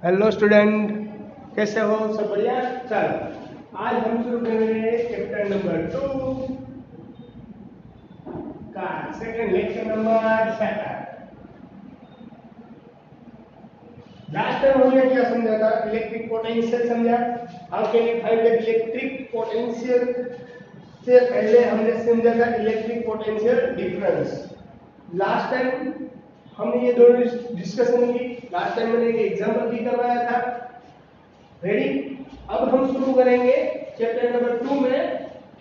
Hello student, कैसे हो? सब बढ़िया। चलो आज हम शुरू करेंगे चैप्टर नंबर 2 का second lecture number 7। Last time हमने क्या समझा था? इलेक्ट्रिक पोटेंशियल समझा। How can you find the electric potential से पहले हमने समझा था electric potential difference. Last time हमने ये दोनों डिस्कशन की। लास्ट टाइम मैंने एक एग्जांपल भी करवाया था। रेडी? अब हम शुरू करेंगे चैप्टर नंबर 2 में।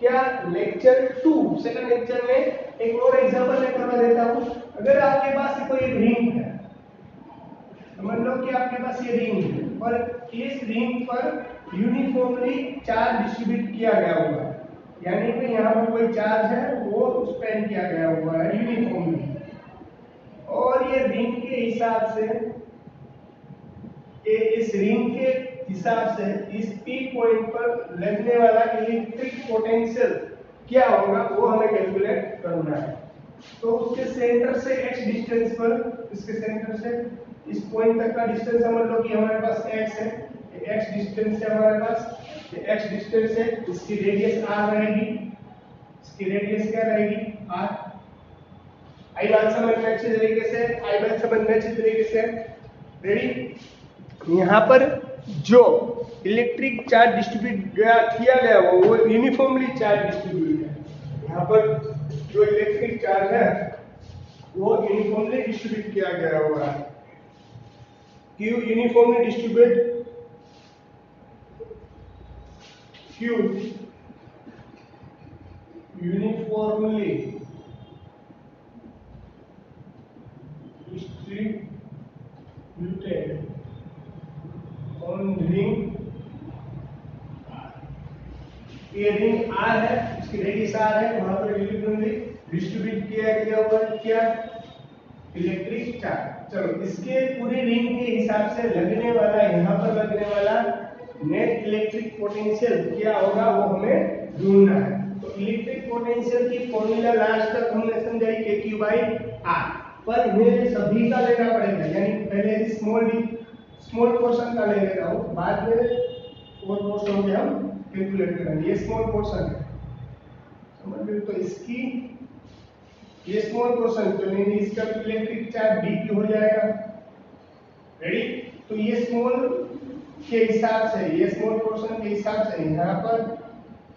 क्या? लेक्चर 2 सेकंड लेक्चर में एक और एग्जांपल मैं करवा देता हूं। अगर आपके पास कोई रिंग है, समझ लो कि आपके पास ये रिंग है और इस रिंग पर यूनिफॉर्मली चार्ज डिस्ट्रीब्यूट किया गया हुआ है, यानी कि यहाँ पर कोई चार्ज है वो स्पेंड किया गया हुआ है यूनिफॉर्मली, और ये रिंग के हिसाब से इस रिंग के हिसाब से इस पी पॉइंट पर लगने वाला इलेक्ट्रिक पोटेंशियल क्या होगा वो हमें कैलकुलेट करना है। तो उसके सेंटर से x डिस्टेंस पर, इसके सेंटर से इस पॉइंट तक का डिस्टेंस समझ लो कि हमारे पास x है। x डिस्टेंस है हमारे पास, ये x डिस्टेंस है। इसकी रेडियस r रहेगी। इसकी रेडियस क्या रहेगी? r। आई बात समझ में अच्छी तरीके से? आई बात समझ में अच्छी तरीके से? रेडी? यहाँ पर जो इलेक्ट्रिक चार्ज डिस्ट्रीब्यूट किया गया वो यूनिफॉर्मली चार्ज डिस्ट्रीब्यूट है। यहाँ पर जो इलेक्ट्रिक चार्ज है वो यूनिफॉर्मली डिस्ट्रीब्यूट किया गया हुआ है। Q uniformly distribute, Q uniformly distributed on ring. ये रिंग R है, इसकी रेडियस R है, वहां पर यूनिफॉर्मली डिस्ट्रीब्यूट किया गया हुआ है क्या? Electric charge. चलो इसके पूरी रिंग के हिसाब से लगने वाला, यहाँ पर लगने वाला नेट इलेक्ट्रिक पोटेंशियल क्या होगा वो हमें ढूंढना है। तो इलेक्ट्रिक पोटेंशियल की फॉर्मूला लास्ट तक हमने समझाई KQ/R, पर इन्हें सभी का लेना पड़ेगा, यानी पहले स्मॉल पोर्शन का ले लेता हूँ, बाद में और पोर्शन में हम कैलकुलेट करेंगे। ये स्मॉल पोर्शन है, समझ लो। तो इसकी ये स्मॉल पोर्शन तो नहीं, इसका इलेक्ट्रिक चार्ज dq हो जाएगा। रेडी? तो ये स्मॉल के हिसाब से, ये स्मॉल पोर्शन के हिसाब से यहाँ पर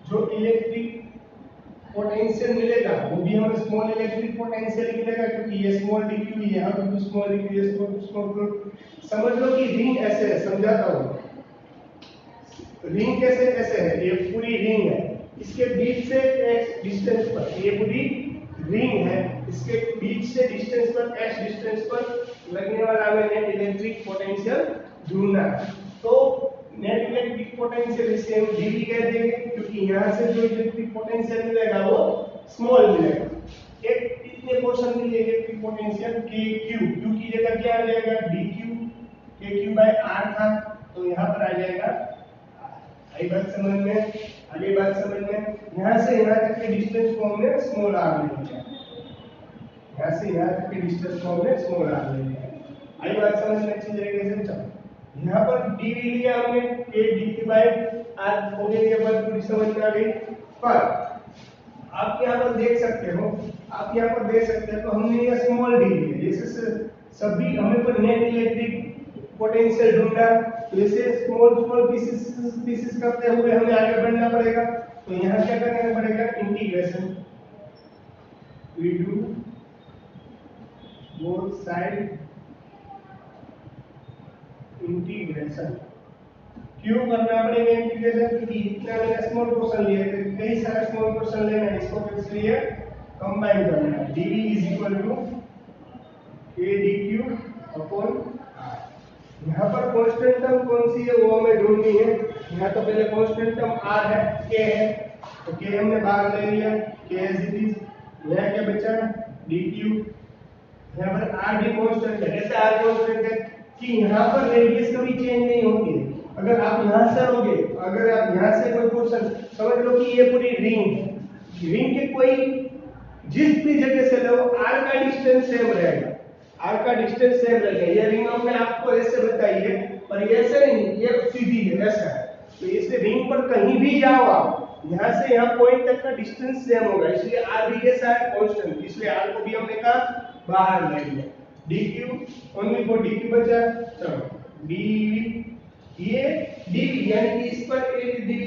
जो इलेक्ट्रिक पोटेंशियल मिलेगा वो भी हमें स्मॉल इलेक्ट्रिक पोटेंशियल मिलेगा, क्योंकि ये स्मॉल dq, यहाँ पर भी स्मॉल dq, ये स्मॉल। समझ लो कि रिंग ऐसे है, समझाता हूँ। रिंग कैसे ऐसे है, ये पूरी रिंग है, इसके बीच से x डिस्टेंस पर, ये पूरी रिंग है, इसके बीच से डिस्टेंस पर, x डिस्टेंस पर लगने वाला हमें नेट इलेक्ट्रिक पोटेंशियल ढूंढना है। तो नेट इलेक्ट्रिक पोटेंशियल इसे हम dV कह देंगे, क्योंकि यहाँ से जो इलेक्ट्रिक पोटेंशियल मिलेगा वो स्मॉल मिलेगा। एक इतने पोर्शन के लिए इलेक्ट्रिक पोटेंशियल KQ, Q की जगह क्या आ जाएगा? dQ, KQ/R था, तो यहाँ पर आ जाएगा। आई बात समझ में? आगे बात समझ में? यहाँ से यहाँ तक के डिस्टेंस को हमने स्मॉल r ले लिया, यहाँ से यहाँ तक के डिस्टेंस को हमने स्मॉल r ले लिया। आई बात समझ में अच्छी तरीके से? चलो यहाँ पर dV लिया हमने, K dQ/R हो गई, ये बात पूरी समझ में आ गई। पर आप यहाँ पर देख सकते हो, आप यहाँ पर देख सकते हो, तो हमने ये स्मॉल d लिया, जैसे सभी हमें पर नेट इलेक्ट्रिक पोटेंशियल ढूंढना, तो इसे स्मॉल पीसेस करते हुए हमें आगे बढ़ना पड़ेगा। तो यहाँ क्या करना पड़ेगा? Integration, we do both side integration. क्यों करना पड़ेगा इंटीग्रेशन? क्योंकि इतना मैंने स्मॉल पोर्शन लिया है, कई सारे स्मॉल पोर्शन लेना है, इसको किस लिए कंबाइन करना है। dV = K dQ upon. यहाँ पर कांस्टेंट टर्म कौन सी है वो हमें ढूंढनी है। यहाँ तो पहले कांस्टेंट टर्म R है, K है, तो K हमने बाहर ले लिया, K एज इट इज। यहाँ क्या बचा? dQ। यहाँ पर R भी कांस्टेंट है। कैसे R कांस्टेंट है? कि यहाँ पर रेडियस कभी चेंज नहीं होती है। अगर आप यहाँ से लोगे, अगर आप यहाँ से कोई पोर्शन, समझ लो कि ये पूरी रिंग है, रिंग के कोई जिस भी जगह से लो R का डिस्टेंस सेम रहेगा, R का डिस्टेंस सेम रहेगा। ये रिंग हमने आपको ऐसे बताई है, पर ये ऐसे नहीं, ये सीधी है, ऐसा है। तो इस रिंग पर कहीं भी जाओ आप, यहाँ से यहाँ पॉइंट तक का डिस्टेंस सेम होगा, इसलिए आर भी कैसा है, कांस्टेंट, इसलिए आर को भी हमने कहा बाहर ले लिया। dq ओनली फॉर dq बचा, चलो dv, ये dv यानी कि इस पर एक dv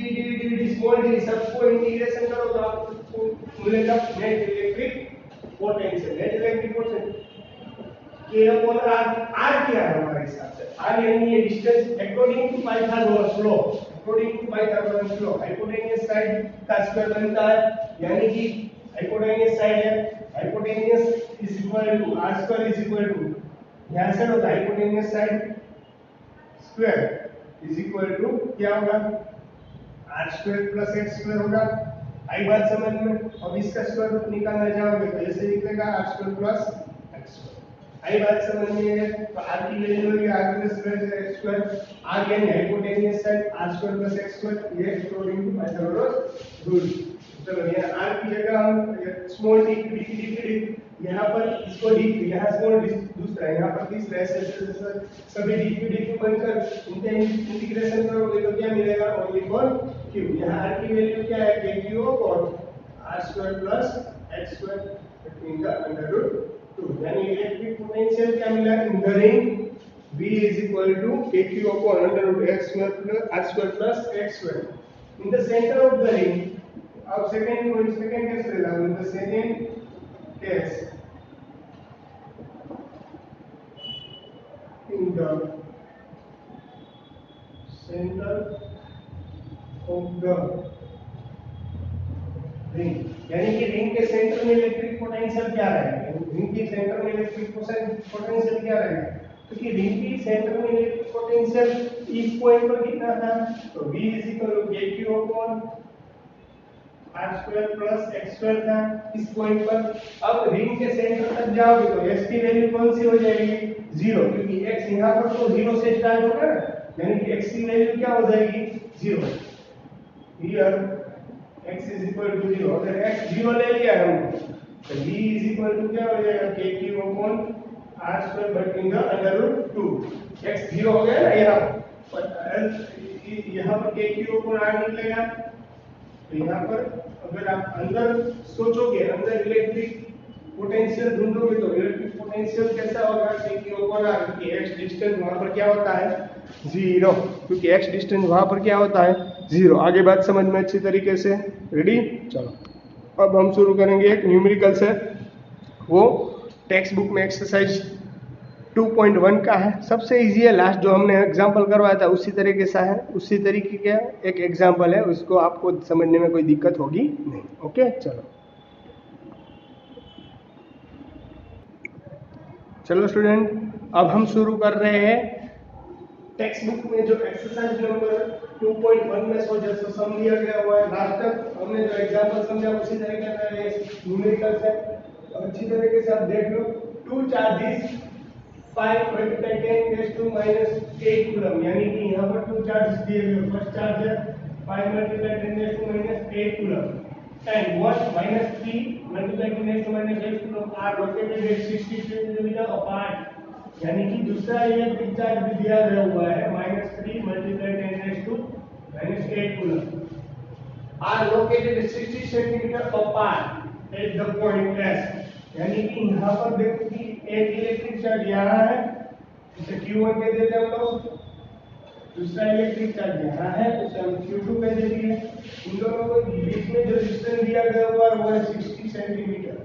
स्मॉल d सबको इंटीग्रेशन करो तो आपको मिलेगा net electric potential. Net electric potential k upon r क्या है हमारे हिसाब से, r यानी ये distance according to Pythagoras law, according to Pythagoras law hypotenuse side का स्क्वायर बनता है, यानी कि हाइपोटेन्यूज साइड है, hypotenuse is equal to r square is equal to, यहां से होता है hypotenuse side square is equal to क्या होगा, r square plus x square होगा। आई बात समझ में? अब इसका स्क्वायर रूट निकालना चाहोगे तो ऐसे निकलेगा r square plus x square. आई बात समझ में है? तो r की वैल्यू होगी r plus x square, r यानी hypotenuse side r square plus x square, ये अकॉर्डिंग टू पाइथागोरस रूल। चलो यहाँ r की जगह हम स्मॉल d यहाँ पर इसको d, यहाँ स्मॉल d दूसरा, यहाँ पर तीसरा, ऐसे सभी d बनकर इनके इंटीग्रेशन करोगे तो क्या मिलेगा, ओनली फॉर q। यहाँ r की वैल्यू क्या है, kq और r square plus x square in the under root 2, यानी इलेक्ट्रिक पोटेंशियल क्या मिला in the ring v is equal to kq upon under root x square plus r square plus x square in the center of the ring। अब second case ले लो, in the second case in the center of the ring, यानी कि ring के centre में electric potential क्या रहेगा, ring के centre में इलेक्ट्रिक पोटेंशियल क्या रहेगा, क्योंकि रिंग की सेंटर में इलेक्ट्रिक पोटेंशियल इस पॉइंट पर कितना था, तो v is equal to kq upon r square plus x square था इस पॉइंट पर। अब रिंग के सेंटर तक जाओगे तो x की वैल्यू कौन सी हो जाएगी, 0, क्योंकि x यहाँ पर तो 0 से स्टार्ट होगा ना, यानी कि x की वैल्यू क्या हो जाएगी, 0। Here x is equal to 0, अगर x 0 ले लिया हमने तो v इज इक्वल टू क्या हो जाएगा, kq upon r square but in the under root 2। x 0 हो गया ना यहाँ पर kq अपॉन r निकलेगा। तो यहाँ पर अगर आप अंदर सोचोगे, अंदर इलेक्ट्रिक पोटेंशियल ढूंढोगे तो इलेक्ट्रिक पोटेंशियल कैसा होगा, kq अपॉन r, क्योंकि x डिस्टेंस वहां पर क्या होता है, 0, क्योंकि x डिस्टेंस वहां पर क्या होता है, 0। आगे बात समझ में अच्छी तरीके से, रेडी? चलो अब हम शुरू करेंगे एक न्यूमेरिकल से, वो टेक्स्ट बुक में एक्सरसाइज 2.1 का है, सबसे इजी है, लास्ट जो हमने एग्जांपल करवाया था उसी तरीके से है, उसी तरीके का एक एग्जांपल है, उसको आपको समझने में कोई दिक्कत होगी नहीं। ओके चलो स्टूडेंट, अब हम शुरू कर रहे हैं टेक्स्ट बुक में जो एक्सरसाइज नंबर 2.1 में जैसे सम दिया गया हुआ है, लास्ट तक हमने जो एग्जांपल समझा उसी तरीके से न्यूमेरिकल से अच्छी तरीके से आप देख लो। 2 charges 5 multiply 10 raise to -8 coulomb, यानी कि यहाँ पर 2 चार्जेस दिए हुए, फर्स्ट चार्ज है 5 multiply 10 raise to -8 coulomb and 1 -3 multiply 10 raise to -8 coulomb are located at 60 centimetre apart, यानी कि दूसरा इलेक्ट्रिक चार्ज भी दिया गया हुआ है -3 multiply 10 raise to -8 coulomb are located at 60 centimetre apart at the point S, यानी कि यहाँ पर देखो कि एक इलेक्ट्रिक चार्ज यहाँ है, इसे Q1 कह देते हैं हम लोग, दूसरा इलेक्ट्रिक चार्ज यहाँ है, उसे हम Q2 कह देते हैं। इन दोनों को बीच में जो डिस्टेंस दिया गया हुआ है वो है 60 सेंटीमीटर,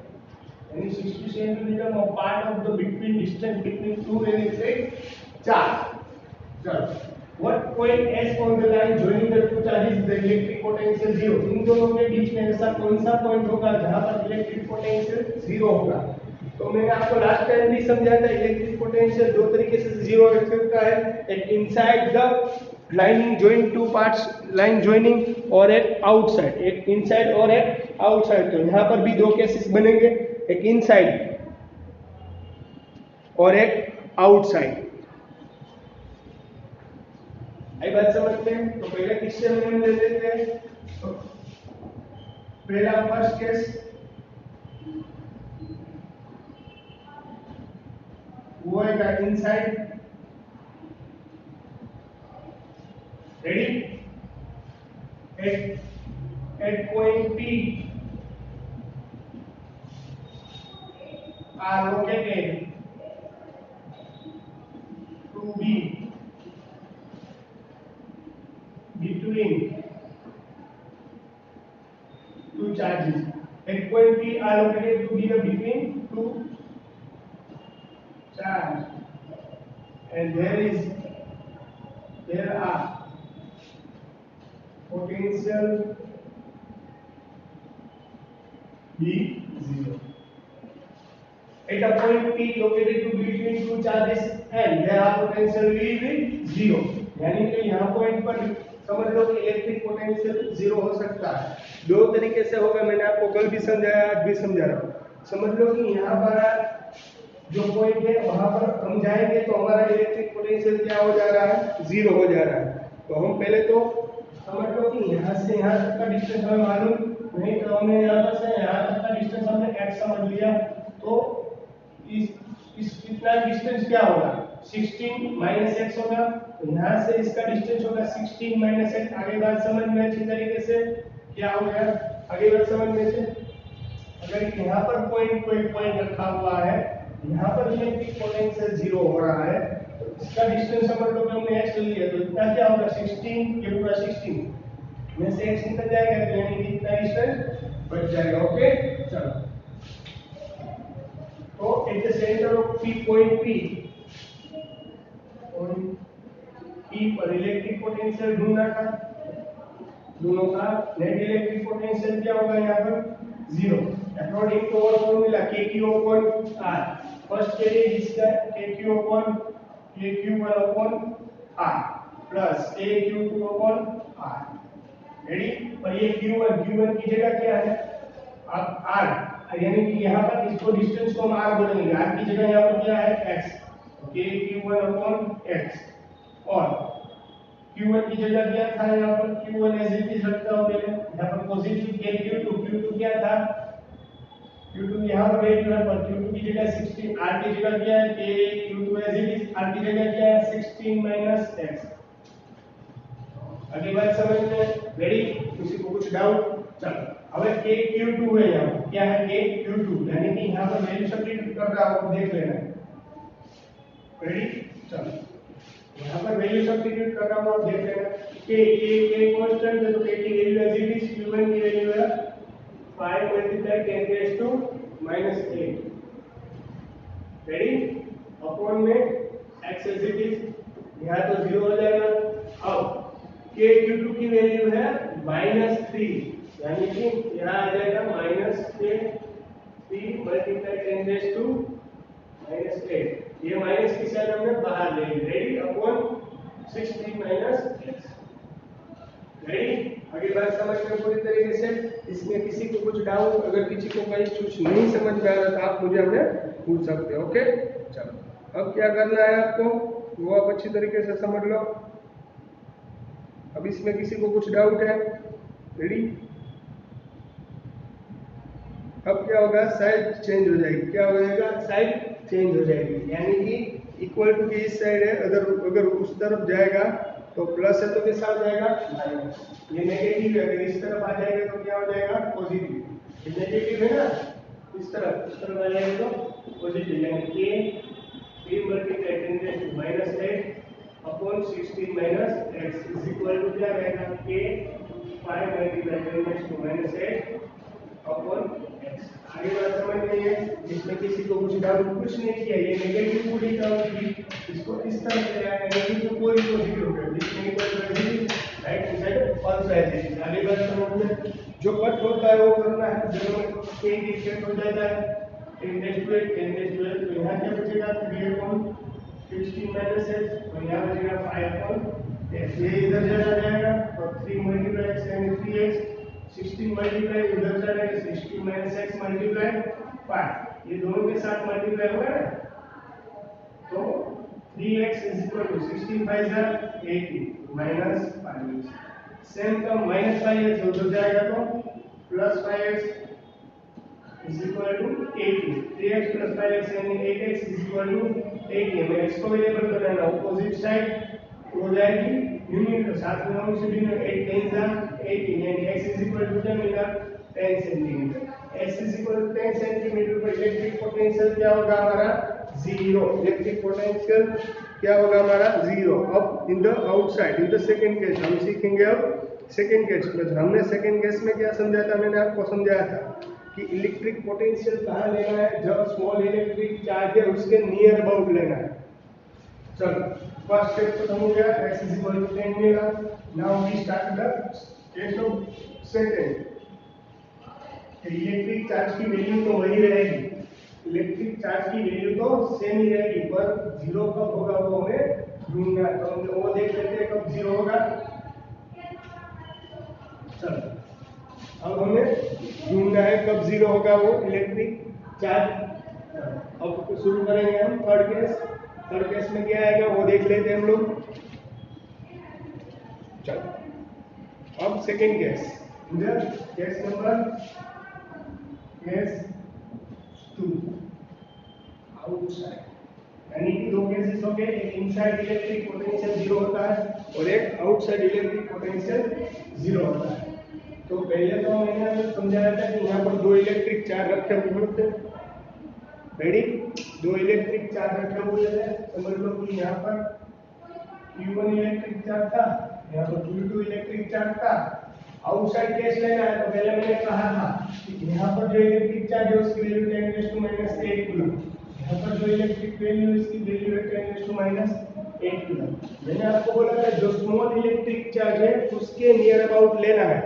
यानी 60 centimetre of part of the between distance between two electric charge. Charge. What point S on the line joining the two charges the electric potential 0? इन दोनों के बीच में ऐसा कौन सा पॉइंट होगा जहां पर इलेक्ट्रिक पोटेंशियल 0 होगा? तो मैंने आपको लास्ट टाइम भी समझाया था, इलेक्ट्रिक पोटेंशियल दो तरीके से 0 हो सकता है, एक inside the line joint two parts line joining और एक आउटसाइड, एक इनसाइड और एक आउटसाइड। तो यहाँ पर भी दो केसेस बनेंगे, एक इनसाइड और एक आउटसाइड। आई बात समझते हैं? तो पहले किससे हम ले लेते हैं, तो पहला फर्स्ट केस वो है inside ready, at point P are located to be between two charges. At point P are located to be between two charges, and there are potential B0. At a point P located to between two charges and there are potential V with 0. यानी कि यहाँ point पर समझ लो कि electric potential 0 हो सकता है। दो तरीके से होगा, मैंने आपको कल भी समझाया, आज भी समझा रहा हूँ। समझ लो कि यहाँ पर जो पॉइंट है वहाँ पर हम जाएंगे तो हमारा इलेक्ट्रिक पोटेंशियल क्या हो जा रहा है, 0 हो जा रहा है। तो हम पहले तो समझ लो कि यहाँ से यहाँ तक का डिस्टेंस हमें मालूम नहीं, तो हमने यहाँ पर से यहाँ तक का डिस्टेंस हमने x समझ लिया। तो इस कितना डिस्टेंस क्या होगा, 16 माइनस एक्स होगा। तो यहाँ से इसका डिस्टेंस होगा 16 माइनस एक्स। आगे बात समझ में अच्छी तरीके से क्या हो गया, आगे बात समझ में से अगर यहाँ पर कोई पॉइंट रखा हुआ है, यहाँ पर इलेक्ट्रिक पोटेंशियल 0 हो रहा है, तो इसका डिस्टेंस समझ लो कि हमने x ले लिया, तो इतना क्या होगा 16, ये पूरा 16 में से x निकल जाएगा, तो यानी कि इतना डिस्टेंस बच जाएगा। ओके चलो, तो at the centre of P point P पर इलेक्ट्रिक पोटेंशियल ढूंढना था। दोनों का नेट इलेक्ट्रिक पोटेंशियल क्या होगा यहाँ पर 0। अकॉर्डिंग टू और फॉर्मूला KQ/R, फर्स्ट के लिए इसका KQ1/R प्लस KQ2/R। रेडी, और ये Q1 की जगह क्या है, अब R, यानी कि यहाँ पर इसको डिस्टेंस को हम R बोलेंगे, R की जगह यहाँ पर क्या है x, KQ1/x। और Q1 की जगह क्या था, यहाँ पर Q1 एज इट इज रखता हूँ मैंने, यहाँ पर पॉजिटिव Q2 क्या था, Q2 यहाँ पर वैल्यू है, पर Q2 की जगह 16, R की जगह क्या है Q2 as it is, R की जगह क्या है 16 माइनस x। अगली बात समझ में, रेडी, किसी को कुछ डाउट? चलो, अब KQ2 है, यहाँ क्या है KQ2, यानी कि यहाँ पर वैल्यू सब्स्टिट्यूट कर रहा हूँ, देख लेना। रेडी, चलो यहाँ पर वैल्यू सब्स्टिट्यूट कर रहा हूँ, आप देख लेना। K कांस्टेंट है, तो K की value as it is, Q1 की वैल्यू है 5 मल्टीप्लाई 10⁻⁻⁸। रेडी, अपॉन में x एज इट इज, यहाँ तो 0 हो जाएगा। अब KQ2 की वैल्यू है -3, यानी कि यहाँ आ जाएगा -3 मल्टीप्लाई 10⁻⁸। ये माइनस की साइड हमने बाहर ले ली। Ready, upon 16 minus x। Ready, आगे बात समझ में पूरी तरीके से। इसमें किसी को कुछ डाउट, अगर किसी को कहीं कुछ नहीं समझ में आ रहा तो आप मुझे हमें पूछ सकते हो। ओके चलो, अब क्या करना है आपको, वो आप अच्छी तरीके से समझ लो। अब इसमें किसी को कुछ डाउट है? रेडी, अब क्या होगा, साइड चेंज हो जाएगी। क्या हो जाएगा, साइड चेंज हो जाएगी, यानी कि इक्वल टू की इस साइड है, अगर उस तरफ जाएगा तो प्लस है, तो कैसा हो जाएगा माइनस। ये नेगेटिव है, अगर इस तरफ आ जाएगा तो क्या हो जाएगा पॉजिटिव। ये नेगेटिव है ना, इस तरफ आ जाएगा तो पॉजिटिव, यानी कि 3 मल्टीप्लाई 10⁻⁻8 upon 16 minus x is equal to क्या रहेगा, k 5 मल्टीप्लाई 10⁻⁻8 अपॉन x। आगे बात समझ में है, इसमें किसी को कुछ डाउट? कुछ नहीं किया, ये नेगेटिव पूरी टर्म थी, इसको इस तरह से आया, नेगेटिव कोई पॉजिटिव हो गया, जिसमें equal positive right hand side also as it is. आगे बात समझ में, जो कट होता है वो करना है, जो k डिफरेंट हो जाता है 10⁻12, तो यहाँ क्या बचेगा 3 अपॉन 16 माइनस x, और यहाँ बचेगा 5 अपॉन x। ये इधर चला जाएगा, और 3 मल्टीप्लाई x यानी 3x, 16 मल्टीप्लाई उधर चला जाएगा 16 माइनस x मल्टीप्लाई 5, ये दोनों के साथ मल्टीप्लाई होगा ना, तो 3x is equal to 16 5 80 minus 5x। Same term minus 5x उधर जाएगा तो plus 5x is equal to 80। 3x plus 5x यानी 8x इज इक्वल टू 80। हमें x को वेरिएबल बनाना, अपोजिट साइड हो जाएगी न्यूमरेटर साथ में हम से भी 8 10 18 यानी x इज इक्वल टू क्या मिला 10 centimetre. x is equal to 10 centimetre पर इलेक्ट्रिक पोटेंशियल क्या होगा हमारा 0। इलेक्ट्रिक पोटेंशियल क्या होगा हमारा 0। अब in the outside in the second case हम सीखेंगे अब सेकंड केस में। हमने सेकंड केस में क्या समझा था, मैंने आपको समझाया था कि इलेक्ट्रिक पोटेंशियल कहाँ लेना है, जब स्मॉल इलेक्ट्रिक चार्ज है उसके नियर अबाउट लेना है। चलो फर्स्ट स्टेप खत्म हो गया, x इज इक्वल टू 10 मिला। Now we start the case of second. Electric charge की वैल्यू तो वही रहेगी, इलेक्ट्रिक चार्ज की वैल्यू तो सेम ही रहेगी, पर जीरो कब होगा वो हमें ढूंढना है। तो हम वो देख लेते हैं कब जीरो होगा। चलो अब हमें ढूंढना है कब जीरो होगा वो इलेक्ट्रिक चार्ज। अब शुरू करेंगे हम थर्ड केस। थर्ड केस में क्या आएगा वो देख लेते हैं हम लोग। चलो अब सेकेंड केस, इधर केस नंबर केस 2 आउटसाइड, यानी कि दो केसेस हो गए, एक इनसाइड इलेक्ट्रिक पोटेंशियल जीरो होता है और एक आउटसाइड इलेक्ट्रिक पोटेंशियल जीरो होता है। तो पहले तो मैंने आपको समझाया था कि यहाँ पर दो इलेक्ट्रिक चार्ज रखे हुए थे। रेडी, दो इलेक्ट्रिक चार्ज रखे हुए थे। समझ लो कि यहाँ पर Q1 इलेक्ट्रिक चार्ज था, यहाँ पर Q2 इलेक्ट्रिक चार्ज था। आउटसाइड केस लेना है तो पहले मैंने कहा था कि यहाँ पर जो इलेक्ट्रिक चार्ज है उसकी वैल्यू 10⁻⁸ कूलम, यहाँ पर जो इलेक्ट्रिक वैल्यू है इसकी वैल्यू है 10⁻⁸ कूलम। मैंने आपको बोला था जो स्मॉल इलेक्ट्रिक चार्ज है उसके नियर अबाउट लेना है।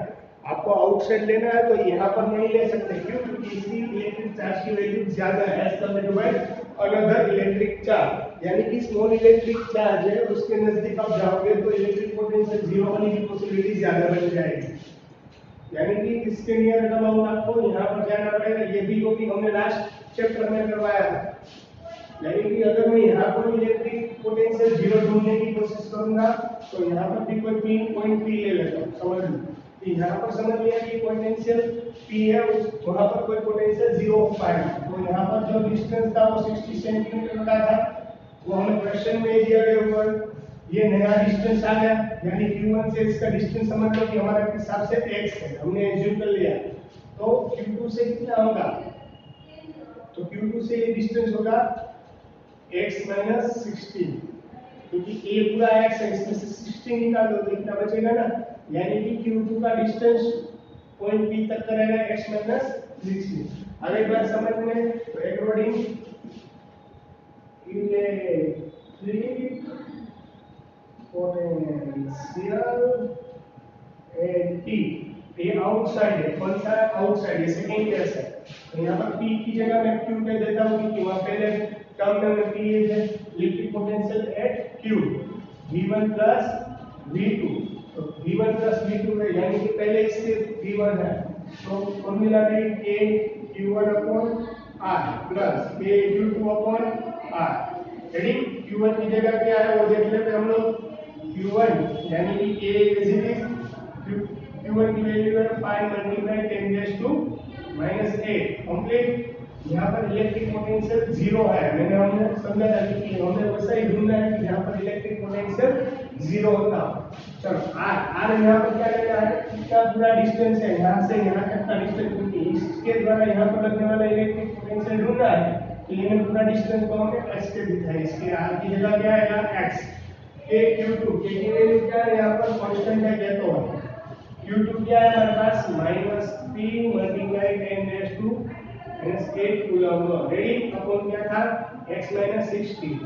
आपको आउटसाइड लेना है तो यहाँ पर नहीं ले सकते, क्यों? क्योंकि इसकी इलेक्ट्रिक चार्ज की वैल्यू ज्यादा है as compare to by another electric charge. यानी कि स्मॉल इलेक्ट्रिक चार्ज है उसके नजदीक आप जाओगे तो इलेक्ट्रिक पोटेंशियल जीरो होने की पॉसिबिलिटी ज्यादा बन जाएगी। यानी कि इसके नियर अबाउट आपको यहाँ पर जाना पड़ेगा। ये भी क्योंकि हमने लास्ट चैप्टर में करवाया था। यानी कि अगर मैं यहाँ पर इलेक्ट्रिक पोटेंशियल जीरो ढूंढने की कोशिश करूंगा तो यहाँ पर भी कोई पॉइंट पी ले लेता हूँ। समझ लो यहाँ पर समझ लिया कि पोटेंशियल P है, उस वहां पर कोई पोटेंशियल जीरो हो पाएगा। तो यहाँ पर जो डिस्टेंस था वो 60 सेंटीमीटर का था, वो हमें क्वेश्चन में दिया गया हुआ। ये नया डिस्टेंस आ गया, यानी Q1 से इसका डिस्टेंस समझ लो कि हमारे हिसाब से x है, हमने एज्यूम कर लिया। तो Q2 से कितना होगा, तो Q2 से ये डिस्टेंस होगा x - 16, क्योंकि a पूरा x है, इसमें से 16 निकाल दो तो कितना बचेगा ना। यानी कि Q2 का डिस्टेंस पॉइंट P तक का रहेगा x - 16। अब एक बार समझ में, तो according electric potential at T, ये आउटसाइड है। कौन सा आउटसाइड है, सेकंड केस है। तो यहाँ पर P की जगह मैं Q कह देता हूँ क्योंकि वहाँ पहले टर्म में P है electric potential at Q V1 + V2। तो V1 + V2 है, यानी कि पहले इसके V1 है तो फॉर्मूला है K Q1/R + K Q2/R। Ready, Q1 की जगह क्या है वो देख लेते हम लोग। Q1 यानी कि K is it is Q1 की वैल्यू है 5 × 10⁻⁸ कंप्लीट। यहाँ पर इलेक्ट्रिक पोटेंशियल जीरो है, हमने समझा था कि हमें वैसा ही ढूंढना है कि यहाँ पर इलेक्ट्रिक पोटेंशियल जीरो होता हो। चलो R यहाँ पर क्या लेना है, कितना पूरा डिस्टेंस है यहाँ से यहाँ तक का डिस्टेंस, क्योंकि इसके द्वारा यहाँ पर लगने वाला इलेक्ट्रिक पोटेंशियल ढूंढना है तो ये पूरा डिस्टेंस को हमें x के दिखा है। इसके R की जगह क्या आएगा x। K Q2 K की वैल्यू क्या है, यहाँ पर कांस्टेंट है कहते हो। Q2 क्या है हमारे पास -P × 10⁻⁸ कूलम। रेडी, अपॉन क्या था x - 16।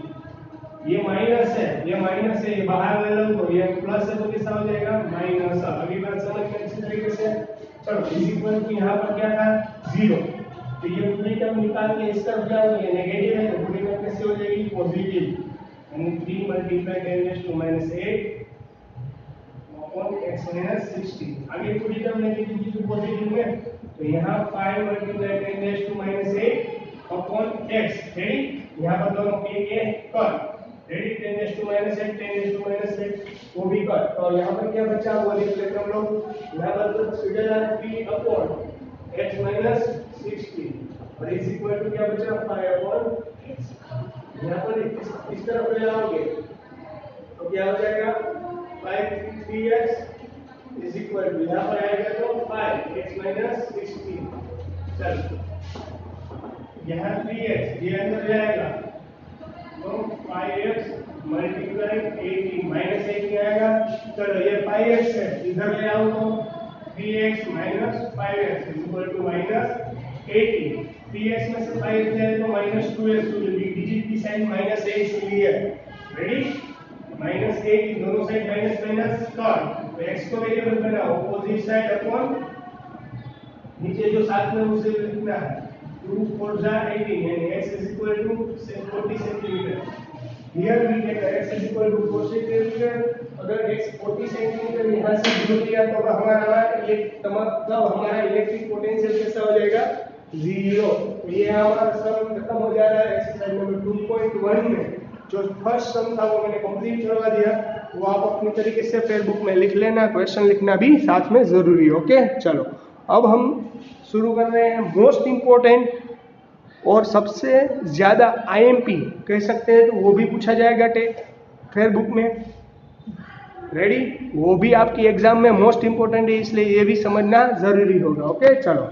ये माइनस है, ये बाहर ले लो तो ये प्लस है तो कैसा हो जाएगा माइनस। अगली बात समझ में अच्छी तरीके से। चलो इज इक्वल टू यहाँ पर क्या था 0, तो ये पूरी टर्म निकाल के इस तरफ क्या होगी नेगेटिव है तो पूरी टर्म कैसे हो जाएगी पॉजिटिव, यानी 3 × 10⁻⁸ अपॉन x - 16। आगे पूरी टर्म नेगेटिव की तो पॉजिटिव में, तो यहाँ 5 × 10⁻⁸ अपॉन x। रेडी, यहाँ पर दोनों के कर रेडी 10⁻⁸ 10⁻⁸ वो भी कर। तो यहाँ पर क्या बचा वो देख लेते हम लोग। यहाँ पर तो सीधे जाना P अपॉन x - 16 और इज इक्वल टू क्या बचा 5/x। यहाँ पर इस तरफ ले आओगे तो क्या हो जाएगा 5 इक्वल टू यहाँ पर आएगा तो 5x माइनस 16। चलो यहाँ 3x ये अंदर जाएगा तो 5x मल्टीप्लाई 18 माइनस 18 आएगा। चलो ये 5x है, इधर ले आओ तो 3x minus 5x equal to minus 18। 3x में से 5 जाए तो माइनस 2x हो जाएगी, डिजिट की साइन माइनस 8 इसलिए रेडी माइनस 8 दोनों साइड माइनस माइनस कर, तो x को वेरिएबल बनाओ अपोजिट साइड अपॉन नीचे जो साथ में उसे लिखना है 2 4 जा 18 यानी x is equal to 40 centimetre. Here we take x is equal to 4 centimetre. अगर x 40 सेंटीमीटर यहाँ से दूर लिया तो हमारा इलेक्ट्रिक पोटेंशियल कैसा हो जाएगा 0। तो ये हमारा सम खत्म हो जा रहा है एक्सरसाइज नंबर 2.1 में। जो फर्स्ट सम था वो मैंने कंप्लीट करवा दिया, वो आप अपनी तरीके से फिर बुक में लिख लेना, क्वेश्चन लिखना भी साथ में जरूरी है। ओके चलो अब हम शुरू कर रहे हैं मोस्ट इम्पोर्टेंट और सबसे ज़्यादा आईएमपी कह सकते हैं, तो वो भी पूछा जाएगा फिर बुक में। रेडी, वो भी आपकी एग्जाम में मोस्ट इम्पोर्टेंट है, इसलिए ये भी समझना जरूरी होगा। ओके चलो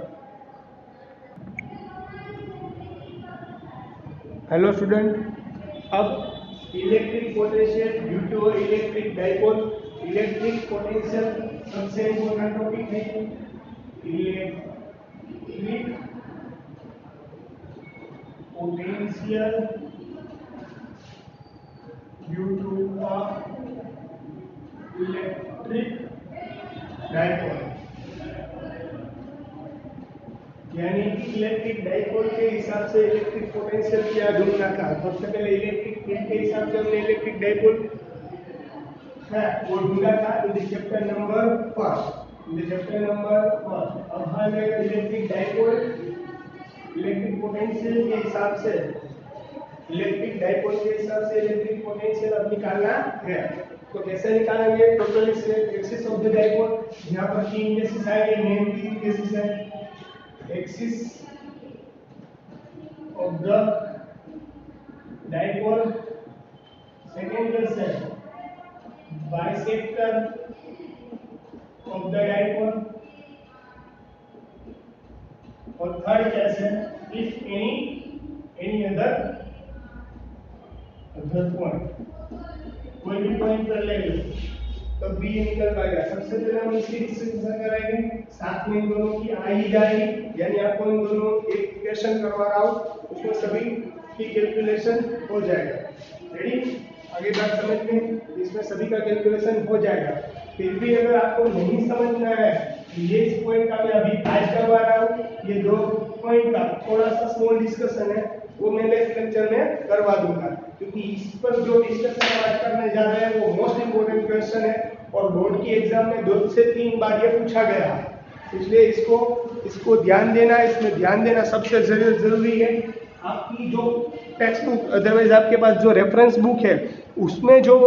हेलो स्टूडेंट, अब electric potential due to electric dipole. Electric potential सबसे इम्पोर्टेंट टॉपिक है। Electric potential due to electric dipole, यानी कि इलेक्ट्रिक डाइपोल के हिसाब से इलेक्ट्रिक पोटेंशियल क्या ढूंढना था। सबसे पहले इलेक्ट्रिक फील्ड के हिसाब से हमने इलेक्ट्रिक डाइपोल है वो ढूंढा था इन द चैप्टर नंबर 1। अब हम इलेक्ट्रिक डाइपोल इलेक्ट्रिक पोटेंशियल के हिसाब से इलेक्ट्रिक पोटेंशियल अब निकालना है। तो कैसे निकालेंगे, total axis of the dipole, यहाँ पर 3 केसेस आएंगे, मेन 3 केसेस है। Axis of the dipole, second case है बाइसेक्टर ऑफ द डाइपोल, और थर्ड केस है इफ एनी अदर पॉइंट, कोई भी पॉइंट पर ले लो तो बी निकल पाएगा। सबसे पहले हम इसकी डिस्कशन कराएंगे, साथ में इन दोनों की आ ही जाएगी, यानी आपको इन दोनों एक क्वेश्चन करवा रहा हूँ उसमें सभी की कैलकुलेशन हो जाएगा। रेडी, आगे बात समझ में, इसमें सभी का कैलकुलेशन हो जाएगा। फिर भी अगर आपको नहीं समझना है, ये इस पॉइंट का मैं अभी आज करवा रहा हूँ, ये 2 पॉइंट का थोड़ा सा स्मॉल डिस्कशन है, वो मैं नेक्स्ट लेक्चर में करवा दूंगा, क्योंकि इस पर जो डिस्कशन आज करने जा रहे हैं वो मोस्ट इंपोर्टेंट क्वेश्चन है और बोर्ड की एग्जाम में 2 से 3 बार ये पूछा गया है, इसलिए इसको ध्यान देना, इसमें ध्यान देना सबसे जरूरी है। आपकी जो टेक्स्ट बुक, अदरवाइज आपके पास जो रेफरेंस बुक है उसमें जो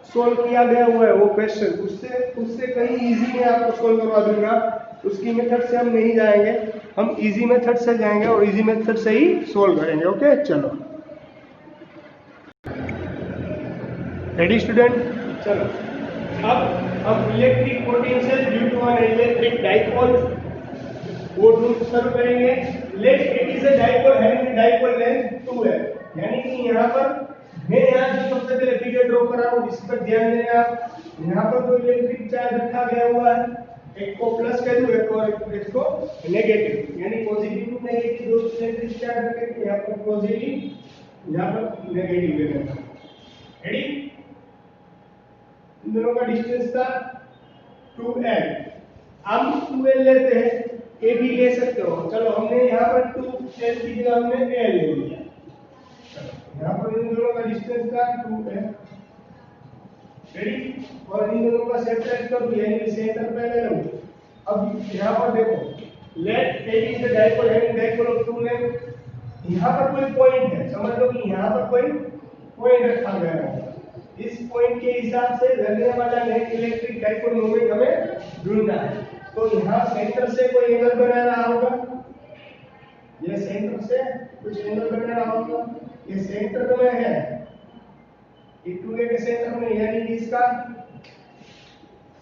सोल्व किया गया हुआ है वो क्वेश्चन, उससे कहीं इजी में आपको सोल्व करवा दूंगा। उसकी मेथड से हम नहीं जाएंगे, हम इजी मेथड से जाएंगे और इजी मेथड से ही सोल्व करेंगे। ओके चलो रेडी स्टूडेंट, चलो अब electric potential due to an electric dipole वो ढूंढ शुरू करेंगे। Let it is a dipole having dipole length 2 है, यानी कि यहाँ पर मैं यहाँ जो सबसे पहले फिगर ड्रॉ कर रहा हूँ इस पर ध्यान देना आप। यहाँ पर जो इलेक्ट्रिक चार्ज रखा गया हुआ है, एक को प्लस कह दूं, एक को नेगेटिव, यानी पॉजिटिव टू नेगेटिव दो इलेक्ट्रिक चार्ज रखेंगे, यहाँ पर पॉजिटिव यहाँ पर नेगेटिव ले लेना। रेडी, इन दोनों का डिस्टेंस था 2l, हम 2l लेते हैं, a भी ले सकते हो। चलो हमने यहाँ पर 2l की जगह हमने a ले लिया, यहाँ पर इन दोनों का डिस्टेंस था 2l। रेडी, और इन दोनों का सेपरेट कर दिया, यानी सेंटर पे ले लो। अब यहाँ पर देखो, let a is the dipole having dipole of 2 length. यहाँ पर कोई पॉइंट है, समझ लो कि यहाँ पर कोई पॉइंट रखा गया है, इस पॉइंट के हिसाब से लगने वाला नेट इलेक्ट्रिक डाइपोल मोमेंट हमें ढूंढना है। तो यहाँ सेंटर से कोई एंगल बना रहा होगा, ये सेंटर से कुछ एंगल बना रहा होगा, ये सेंटर में है, ये 2a के सेंटर में, यानी कि इसका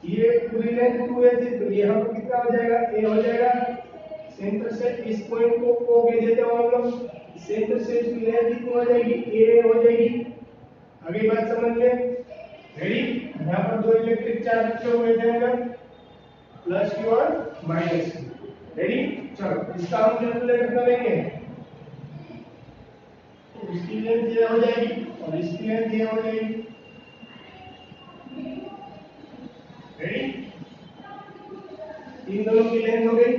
ये पूरी लेंथ 2 है थी, तो ये हम कितना हो जाएगा, a हो जाएगा। सेंटर से इस पॉइंट को o कह देते हो हम लोग। सेंटर से इसकी लेंथ कितनी हो जाएगी, a हो जाएगी। अगली बात समझ ले, रेडी। यहाँ पर दो इलेक्ट्रिक चार्ज रखे हुए थे हम, प्लस q और माइनस q। रेडी, चलो इसका हम कैलकुलेट करेंगे। इसकी लेंथ ये हो जाएगी और इसकी लेंथ ये हो जाएगी। रेडी, इन दोनों की लेंथ हो गई।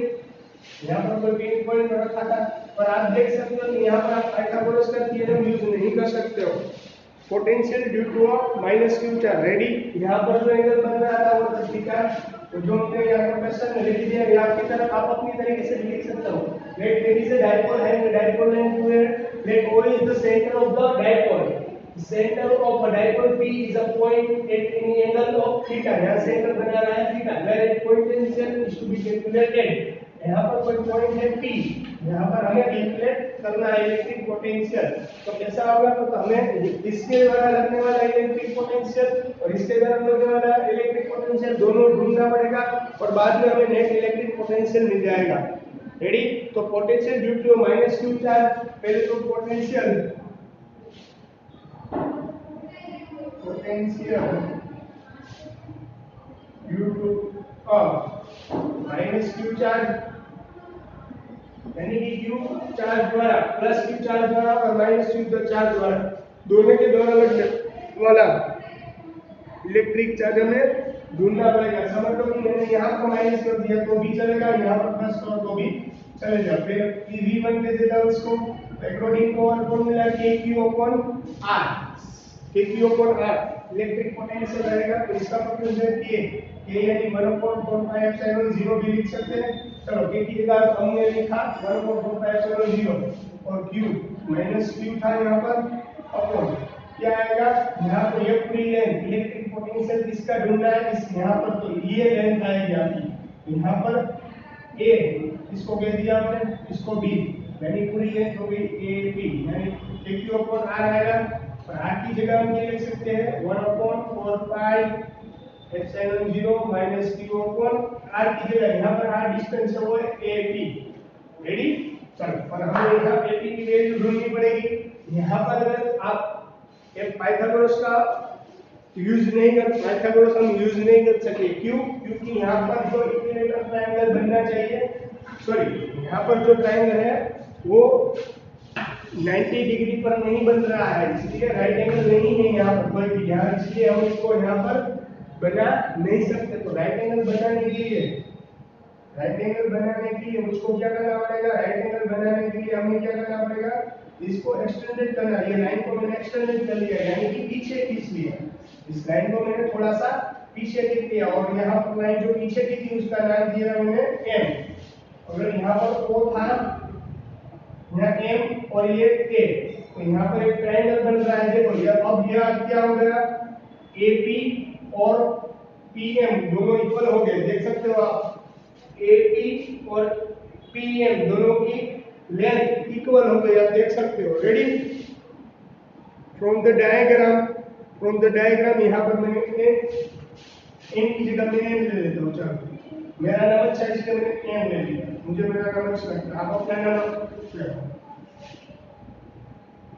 यहाँ पर कोई पिन पॉइंट रखा था, पर आप देख सकते हो कि यहाँ पर आप पाइथागोरस का थ्योरम यूज नहीं कर सकते हो। Potential due to minus q charge. Ready, यहाँ पर जो एंगल बन रहा था वो था थीटा, तो जो हमने यहाँ पर क्वेश्चन लिख दिया है आपकी तरफ, आप अपनी तरीके से लिख सकते हो। Let there is a dipole and dipole length 2 है, let O is the center of the dipole, center of a dipole P is a point at any angle of theta। यहाँ सेंटर बना रहा है theta, where potential is to be calculated। यहाँ पर कोई point है P, यहाँ पर हमें कैलकुलेट करना है इलेक्ट्रिक पोटेंशियल। तो कैसा होगा, तो हमें इसके द्वारा लगने वाला इलेक्ट्रिक पोटेंशियल और इसके द्वारा लगने वाला इलेक्ट्रिक पोटेंशियल दोनों ढूंढना पड़ेगा, और बाद में हमें नेट इलेक्ट्रिक पोटेंशियल मिल जाएगा। रेडी, तो potential due to minus q charge, पहले तो potential due to minus q charge, यानी कि q चार्ज द्वारा प्लस q चार्ज द्वारा और माइनस q चार्ज द्वारा दोनों के द्वारा लगने वाला इलेक्ट्रिक चार्ज हमें ढूंढना पड़ेगा। समझ लो कि मैंने यहाँ पर माइनस कर दिया तो भी चलेगा, यहाँ पर प्लस करो तो भी चलेगा। फिर v1 दे देता हूँ इसको, अकॉर्डिंग टू और formula kq/r, kq/r electric potential रहेगा। तो इसका मतलब है k यानी 1/4πε0 भी लिख सकते हैं। चलो k की जगह हमने लिखा 1/4πε0 और q माइनस q था यहाँ पर अपॉन क्या आएगा, यहाँ पर ये पूरी लेंथ इलेक्ट्रिक पोटेंशियल किसका ढूंढना है, इस यहाँ पर तो ये लेंथ आएगी आपकी, यहाँ पर a इसको कह दिया हमने, इसको b, यानी पूरी लेंथ हो गई ab, यानी kq/r आएगा। और r की जगह हम ये लिख सकते हैं 1/4πε0 माइनस q/r की जगह यहाँ पर r डिस्टेंस है वो है ab। रेडी, चलो और हमें यहाँ ab की वैल्यू ढूंढनी पड़ेगी। यहाँ पर अगर आप एक पाइथागोरस का यूज नहीं कर, पाइथागोरस हम यूज नहीं कर सके, क्यों, क्योंकि यहाँ पर जो इक्विलेटरल ट्रायंगल बनना चाहिए, सॉरी यहाँ पर जो ट्रायंगल है वो 90 डिग्री पर नहीं बन रहा है, इसलिए राइट एंगल नहीं है यहाँ पर कोई भी, यहाँ इसलिए हम इसको यहाँ पर बना नहीं सकते। तो राइट एंगल बनाने के लिए मुझको क्या करना पड़ेगा, राइट एंगल बनाने के लिए हमें क्या करना पड़ेगा, इसको एक्सटेंडेड करना। ये लाइन को मैंने एक्सटेंडेड कर लिया, यानी कि पीछे खींच लिया, इस लाइन को मैंने थोड़ा सा पीछे खींच लिया, और यहाँ पर लाइन जो पीछे की थी उसका नाम दिया मैंने m। अगर यहाँ पर o था, यहाँ m और ये a, तो यहाँ पर एक ट्रायंगल बन रहा है। देखो ये अब यह क्या हो गया, AP और PM दोनों इक्वल हो गए, देख सकते हो आप, AP और PM दोनों की लेंथ इक्वल हो गई, आप देख सकते हो। रेडी, फ्रॉम द डायग्राम यहाँ पर मैंने n की जगह मैंने n ले लेता हूँ। चलो मेरा नाम अच्छा है इसलिए मैंने n ले लिया, मुझे मेरा नाम अच्छा लगता है, आप अपना नाम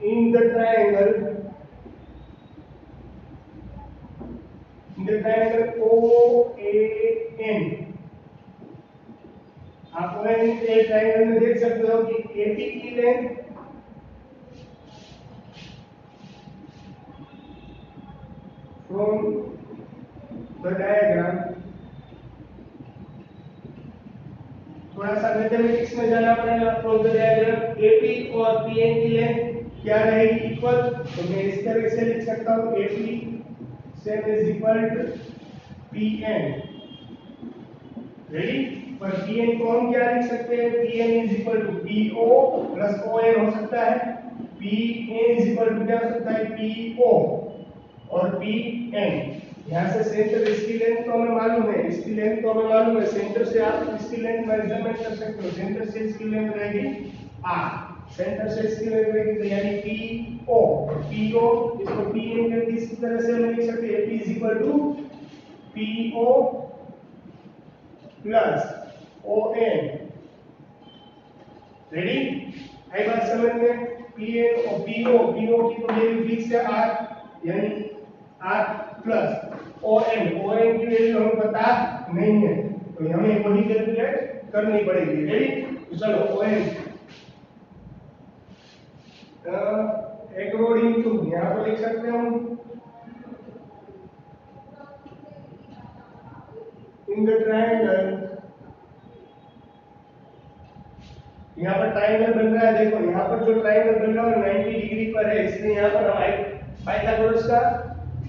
इन द ट्रायंगल OAN, आप ट्रायंगल में देख सकते हो कि AP की लेंथ फ्रॉम द डायग्राम, थोड़ा सा मैथमेटिक्स में जाना पड़ेगा। फ्रॉम द डायग्राम AP और PN की लेंथ क्या रहेगी, इक्वल, तो मैं इस तरह से लिख सकता हूँ AP same is equal to PN। Ready, पर PN को हम क्या लिख सकते हैं, PN is equal to PO plus ON हो सकता है, PN इज इक्वल टू क्या हो सकता है, PO और PN। यहाँ से सेंटर, इसकी लेंथ तो हमें मालूम है, सेंटर से आप इसकी लेंथ मेजरमेंट कर सकते हो, सेंटर से इसकी लेंथ रहेगी r, सेंटर से इसकी लेंथ रहेगी, तो यानी PO इसको PN के इस तरह से हम लिख सकते हैं, AP is equal to PO plus ON। Ready? आई बात समझ में? PN और PO की तो वैल्यू फिक्स है R, यानी R प्लस ON की वैल्यू हमें पता नहीं है, तो हमें वही कैलकुलेट करनी पड़ेगी। रेडी? तो चलो ON अकॉर्डिंग टू यहाँ पर लिख सकते हैं हम इन द ट्रायंगल। यहाँ पर ट्रायंगल बन रहा है, देखो यहाँ पर जो ट्रायंगल बन रहा है 90 डिग्री पर है, इसलिए यहाँ पर हम पाइथागोरस का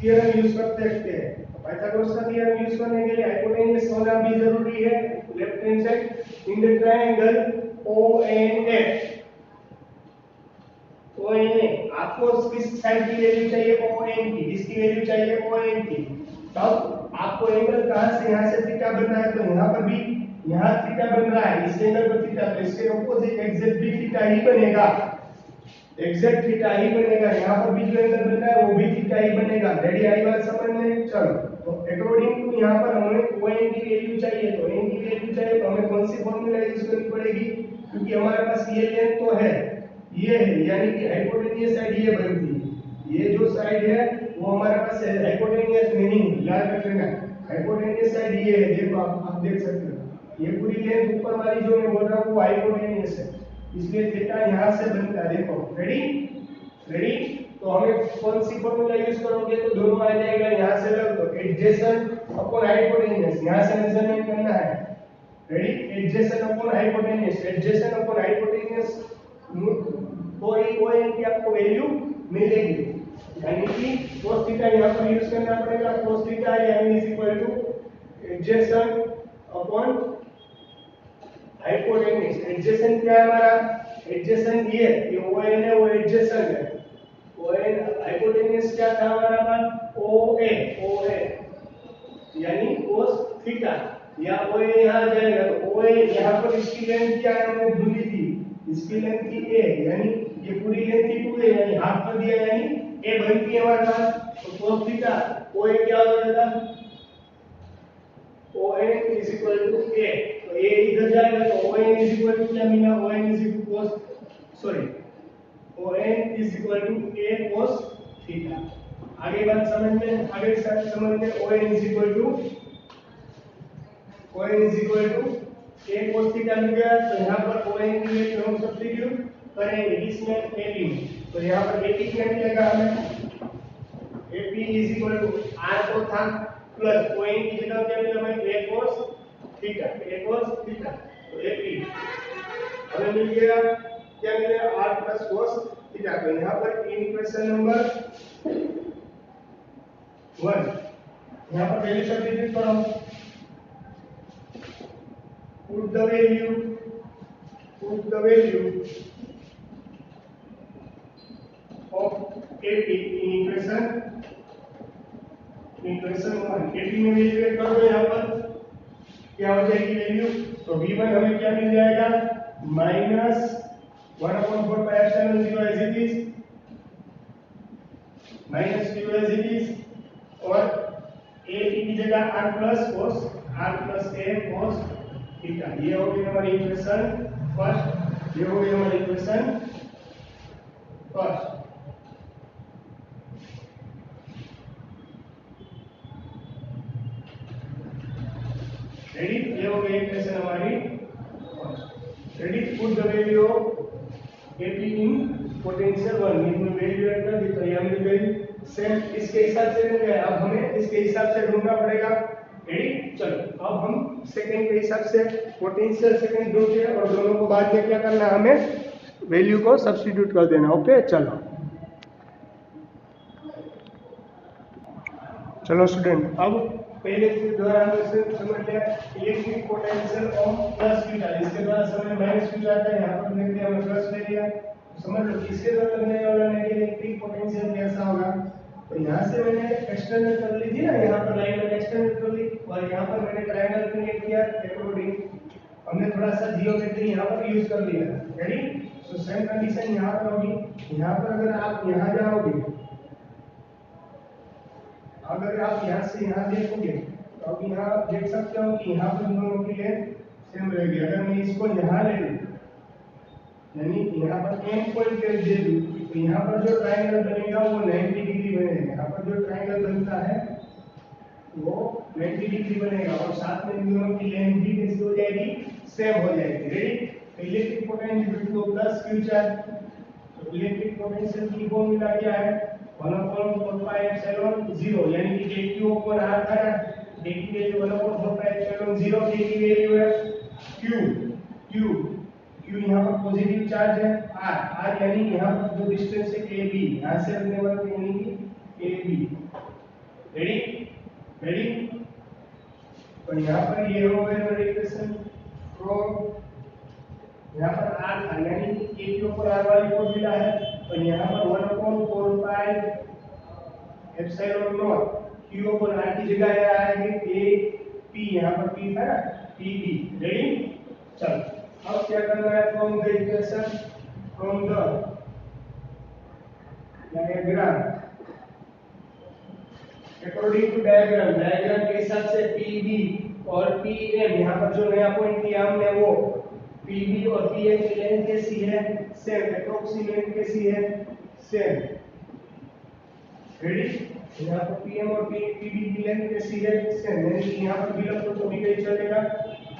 थ्योरम यूज कर सकते हैं। पाइथागोरस का थ्योरम यूज करने के लिए हाइपोटेन्यूज होना भी जरूरी है left hand side in the triangle ONF। आपको किस साइड की वैल्यू चाहिए? ON की। इसकी वैल्यू चाहिए ON की। तब आपको एंगल कहां से, यहां से थीटा बनना है, तो यहां पर भी यहां थीटा बन रहा है, इस एंगल पर थीटा, तो इसके ऑपोजिट एग्जैक्ट भी थीटा ही बनेगा, एग्जैक्ट थीटा ही बनेगा। यहां पर भी जो एंगल बन रहा है वो भी थीटा ही बनेगा। रेडी? आई बात समझ में? चलो, तो अकॉर्डिंग टू यहां पर हमें ON की वैल्यू चाहिए, तो ON की वैल्यू चाहिए तो हमें कौन सी फार्मूला यूज करनी पड़ेगी? क्योंकि हमारे पास ये लेंथ तो है, ये है, यानी कि हाइपोटेन्यूज साइड ये बनती है, ये जो साइड है वो हमारे पास है हाइपोटेन्यूज, मीनिंग याद रख लेना, हाइपोटेन्यूज साइड ये है। देखो आप देख सकते हो ये पूरी लेंथ ऊपर वाली जो मैं बोल रहा हूँ वो हाइपोटेन्यूज है, इसलिए थीटा यहां से बनता है। देखो रेडी? रेडी? तो हमें कौन सी फॉर्मूला यूज करोगे? तो दोनों आ जाएगा, यहां से लग दो एडजेसेंट अपॉन हाइपोटेन्यूज, यहां से मेजरमेंट करना है। Ready? Adjacent upon hypotenuse, adjacent upon hypotenuse कोई ON की आपको वैल्यू मिलेगी, यानी कि cos थीटा यहां पर यूज करना पड़ेगा। cos थीटा यानी is equal two adjacent upon hypotenuse. Adjacent क्या है हमारा? एडजेसेंट ये ON है, वो एडजेसेंट है। ON हाइपोटेन्यूज क्या था हमारा पास? OA यानी cos थीटा, या OA यहां आ जाएगा, तो OA यहां पर इसकी लेंथ क्या है हमने ढूंढी थी, इसकी लेंथ थी A, यानी ये पूरी लेंथ थी 2A, यानी हाफ कर दिया, यानी A बनती है हमारे पास। तो cos थीटा OA क्या हो जाएगा? ON is equal to A, तो A इधर जाएगा तो ON is equal to क्या मिला? ON is equal to ON is equal to A cos theta. आगे बात समझ में, आगे समझ में ON is equal to A cos theta मिल गया, तो यहाँ पर ON की वैल्यू हम सब्स्टिट्यूट करेंगे इसमें AP में, तो यहाँ पर AP क्या मिलेगा हमें? AP is equal to R को था प्लस ON की जगह क्या मिला हमें? A cos थीटा, तो AP हमें मिल गया, क्या मिलेगा? R plus cos theta. तो यहाँ पर इक्वेशन नंबर 1 यहाँ पर वैल्यू सब्स्टिट्यूट करो, put the value of AP in equation 1। AP में वैल्यू कर दो, यहाँ पर क्या हो जाएगी वैल्यू? तो V1 हमें क्या मिल जाएगा? -1/4 pi epsilon 0 as it is, -q as it is, और AP की जगह R plus A cos theta. ये हो गई हमारी इक्वेशन फर्स्ट, ये हो गई हमारी इक्वेशन फर्स्ट। रेडी? ये हो गई इक्वेशन हमारी first. Ready? Put the value of AP in potential 1, इसमें वैल्यू ऐड कर दी तो ये मिल गई सेम, इसके हिसाब से मिल गया। अब हमें इसके हिसाब से ढूंढना पड़ेगा। रेडी? चलो, अब हम सेकंड के हिसाब से पोटेंशियल सेकंड ढूंढते हैं और दोनों को बाद में क्या करना है, हमें वैल्यू को सब्स्टिट्यूट कर देना। ओके, चलो स्टूडेंट, अब पहले के द्वारा हमने समझ लिया electric potential of plus q था, इसके द्वारा समझ माइनस q आता है, यहाँ पर लिख दिया हमने प्लस ले लिया, तो समझ लो इसके द्वारा लगने वाला इलेक्ट्रिक पोटेंशियल कैसा होगा। तो यहाँ से मैंने एक्सटर्नल कर ली थी ना, यहाँ पर लाइन मैंने एक्सटर्नल कर ली और यहाँ पर मैंने ट्रायंगल क्रिएट किया अकॉर्डिंग, हमने थोड़ा सा जियोमेट्री यहाँ पर यूज कर लिया। रेडी? सो सेम कंडीशन यहाँ पर होगी। यहाँ पर अगर आप यहाँ जाओगे, अगर आप यहाँ से यहाँ देखोगे तो अब यहाँ देख सकते हो कि यहाँ पर दोनों की लेंथ सेम रहेगी। अगर मैं इसको यहाँ ले लूँ, यानी यहाँ पर एम पॉइंट दे दूँ, तो यहाँ पर जो ट्रायंगल बनेगा वो 90 डिग्री बनेगा। यहाँ पर जो ट्रायंगल बनता है वो 90 डिग्री बनेगा और साथ में इन दोनों की लेंथ भी कैसी हो जाएगी, सेम हो जाएगी। Ready? Electric potential equal two plus q charge. तो इलेक्ट्रिक पोटेंशियल की फॉर्मूला क्या है, 1/4πε0, यानी कि q ऊपर r था ना, k की वैल्यू 1/4πε0, k की वैल्यू है q यहाँ पर पॉजिटिव चार्ज है, r यानी यहाँ पर जो डिस्टेंस है ab, यहाँ से लगने वाला यानी कि ab। रेडी? तो यहाँ पर ये हो गया मेरा इक्वेशन फ्रॉम, यहाँ पर r था यानी कि k के ऊपर r वाली फॉर्मूला है, और यहाँ पर 1/4πε0 q ऊपर r की जगह ये आएगी a p, यहाँ पर p था ना, pb। रेडी? चलो अब क्या करना है, from the equation, from the diagram, according to diagram के हिसाब से pb और pm, यहाँ पर जो नया पॉइंट लिया हमने वो pb और pm की लेंथ कैसी है, सेम, एप्रोक्सीमेट कैसी है, सेम। रेडी? यहाँ पर pm और pb की लेंथ कैसी है, सेम, यानी कि यहाँ पर बिल्कुल तो भी नहीं चलेगा,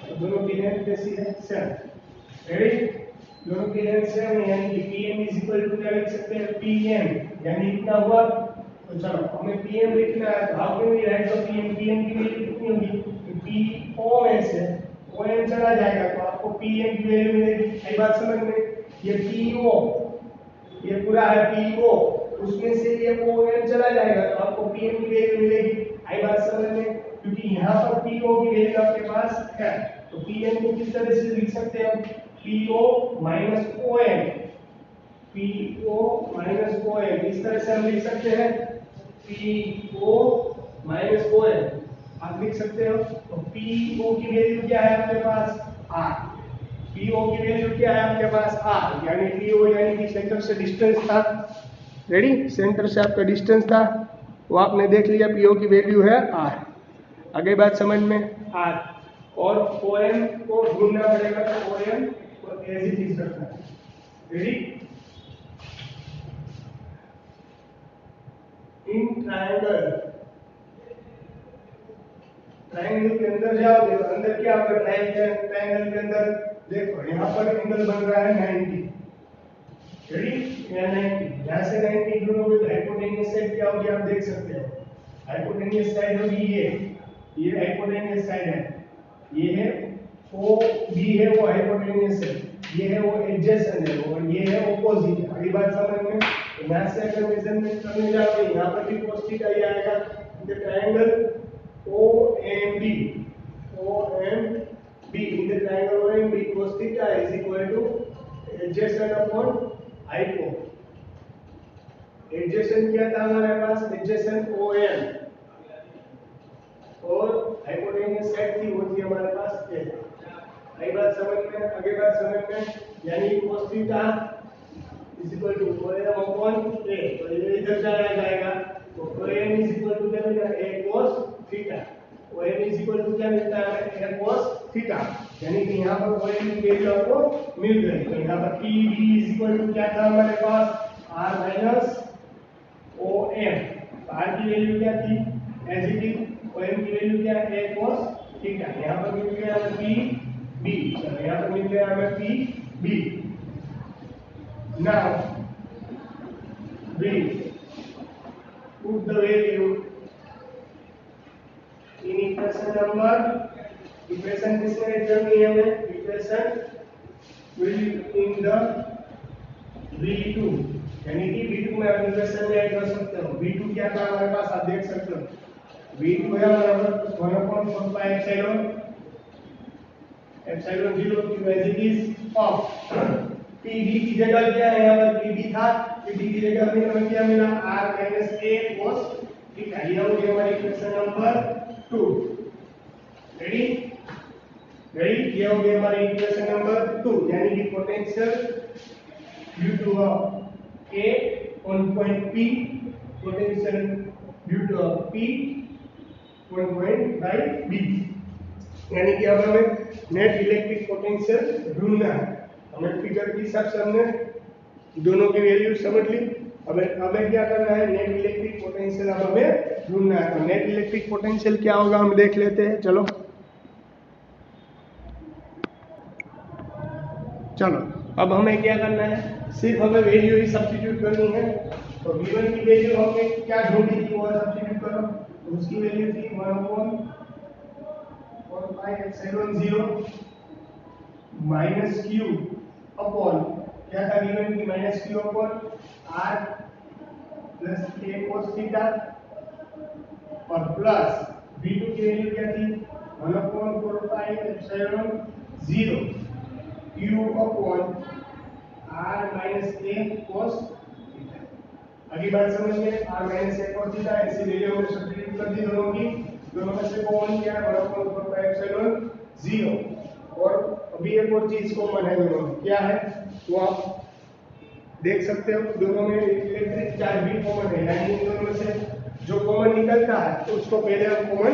तो दोनों की लेंथ कैसी है, सेम। रेडी? दोनों की लेंथ सेम है, यानी कि pm इज इक्वल टू क्या लिख सकते हैं, pm, यानी इतना हुआ। तो चलो हमें pm लिखना है, तो how can we write the pm की वैल्यू कितनी होगी, po में से om चला जाएगा तो आपको pm की वैल्यू मिलेगी। ये बात समझ में, ये po, ये पूरा है po, उसमें से ये om चला जाएगा तो आपको pm की वैल्यू मिलेगी। ये बात समझ में, क्योंकि यहाँ पर po की वैल्यू आपके पास है, तो pm को किस तरह से लिख सकते हैं, po minus om, po minus om, इस तरह से हम लिख सकते हैं, po माइनस om आप लिख सकते हो। तो po की वैल्यू क्या है आपके पास, r, po की वैल्यू क्या है आपके पास, r, यानी po यानी कि सेंटर से डिस्टेंस था। रेडी? सेंटर से आपका डिस्टेंस था, वो आपने देख लिया, po की वैल्यू है r। आगे बात समझ में, r और om को ढूंढना पड़ेगा, तो om को एज इट इज रखना है। रेडी? इन ट्रायंगल के अंदर जाओगे तो अंदर क्या होगा, ट्रायंगल के अंदर देखो यहाँ पर एंगल बन रहा है 90। रेडी? यहाँ 90, यहाँ से 90 ढूंढोगे तो हाइपोटेन्यूज साइड क्या होगी आप देख सकते हो, हाइपोटेन्यूज साइड होगी ये हाइपोटेन्यूज साइड है, ये है ओ बी है वो हाइपोटेन्यूज है, ये है वो एडजेसेंट है, और ये है ऑपोजिट। अगली बात समझ में, यहाँ से अगर मेजरमेंट करने जाओगे यहाँ पर भी cos थीटा ही आएगा। The triangle OMB in the triangle OMB cos theta is equal to adjacent upon hypo। adjacent क्या था हमारे पास, adjacent OM, और हाइपोटेन्यूज साइड थी वो थी हमारे पास A। आगे बात समझ में, यानी cos theta is equal to OM upon A, तो ये इधर जाएगा, तो OM is equal to क्या मिलेगा, A cos theta. OM is equal to क्या मिलता है, A cos थीटा, यानी कि यहाँ पर OM की वैल्यू आपको मिल गई। तो यहाँ पर PB is equal to क्या था हमारे पास, R minus OM। R की वैल्यू क्या थी, एज इट इज, OM की वैल्यू क्या है, A cos थीटा। यहाँ पर मिल गया हमें PB, चलो यहाँ पर मिल गया हमें PB। Now we put the value in equation number, equation किसमें ऐड करनी है हमें, equation will in the V2, यानी कि V2 में आप इक्वेशन में ऐड कर सकते हो। V2 क्या था हमारे पास आप देख सकते हो, V2 है हमारा 1/4πε0 q as it is of PB की जगह क्या है, यहाँ पर PB था, PB की जगह हमें क्या मिला, R minus A cos theta. ये हो गया हमारी इक्वेशन नंबर 2। रेडी? ये हो गया हमारी इक्वेशन नंबर 2, यानी कि potential due to A on point P, potential due to P 1.5 B, यानी कि अब हमें नेट इलेक्ट्रिक पोटेंशियल ढूंढना है। हमें फिगर के हिसाब से हमने दोनों की वैल्यू समझ ली। अब हमें क्या करना है, नेट इलेक्ट्रिक पोटेंशियल अब हमें ढूंढना है। तो नेट इलेक्ट्रिक पोटेंशियल क्या होगा हम देख लेते हैं। चलो अब हमें क्या करना है, सिर्फ हमें वैल्यू ही सब्स्टिट्यूट करनी है। तो V1 की वैल्यू हमने क्या ढूंढी थी वो सब्स्टिट्यूट करो। तो उसकी वैल्यू थी 1/4πε0 माइनस क्यू अपॉन क्या था V1 की minus Q upon R plus a cos theta और प्लस V2 की वैल्यू क्या थी 1/4πε0 q upon r minus a cos theta. अगली बात समझ गए, r minus a cos theta ऐसी वैल्यू हमने सब्स्टिट्यूट कर दी दोनों में से कॉमन क्या है 1/4πε0 और अभी एक और चीज कॉमन है दोनों में, क्या है वो आप देख सकते हो। दोनों में इलेक्ट्रिक चार्ज भी कॉमन है, यानी इन दोनों में से जो कॉमन निकलता है तो उसको पहले हम कॉमन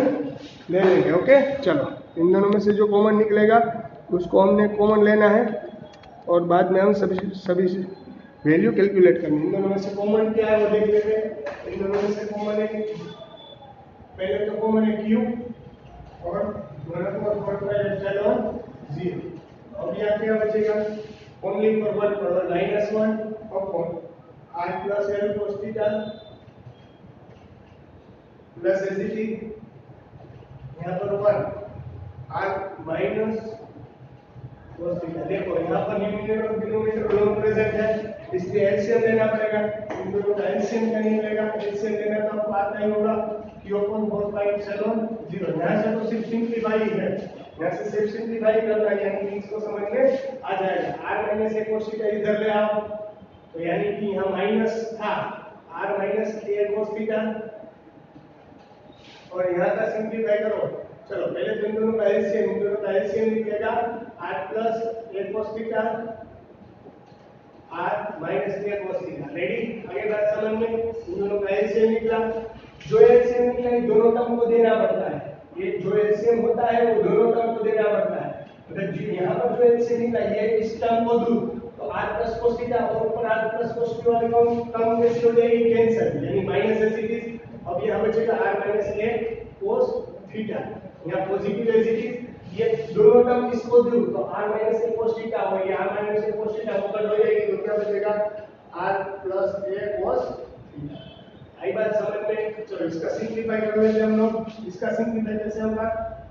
ले लेंगे। ओके चलो, इन दोनों में से जो कॉमन निकलेगा उसको हमने कॉमन लेना है और बाद में हम सभी वैल्यू कैलकुलेट करनी है। इन दोनों में से कॉमन क्या है वो देख लेते हैं। इन दोनों में से कॉमन है, पहले तो कॉमन है क्यू और 1/4πε0। अब यहाँ क्या बचेगा, only for one power -1 upon r plus l cos theta plus as it is यहाँ पर 1 r माइनस cos थीटा। देखो यहाँ पर न्यूमरेटर और डिनोमिनेटर दोनों प्रेजेंट है, इसलिए एलसीएम लेना पड़ेगा। इन दोनों का एलसीएम क्या नहीं मिलेगा, एलसीएम लेना तो आपको आता ही होगा q अपॉन 4πε0। यहाँ से तो सिर्फ सिंप्लीफाई है, यहाँ से सिर्फ सिंप्लीफाई करना है, यानी कि इसको समझ में आ जाएगा। r minus a cos theta इधर ले आओ, तो यानी कि यहाँ माइनस था r minus a cos theta और यहाँ का सिंप्लीफाई करो। चलो पहले तो इन दोनों का एलसीएम निकलेगा r plus a cos theta r minus a cos theta. Ready, आगे बात समझ में। इन दोनों का एलसीएम निकला, जो एलसीएम निकला ये दोनों टर्म को देना पड़ता है। ये जो एलसीएम होता है वो दोनों टर्म को देना पड़ता है। अगर यहाँ पर जो एलसीएम निकला ये इस टर्म को दूं तो r प्लस cos थीटा और ऊपर r प्लस cos थीटा वाली टर्म कैसे हो जाएगी, कैंसिल, यानी माइनस एज इट इज। अब यहाँ बचेगा r minus a cos theta, यहाँ पॉजिटिव एज इट इज। ये दोनों टर्म इसको दूं तो r minus a cos theta और ये r minus a cos theta वो कट हो जाएगी, तो क्या बचेगा r plus a cos theta. आई बात समझ में। चलो इसका सिंपलीफाई कर लेते हैं हम लोग। इसका सिंपलीफाई कैसे होगा,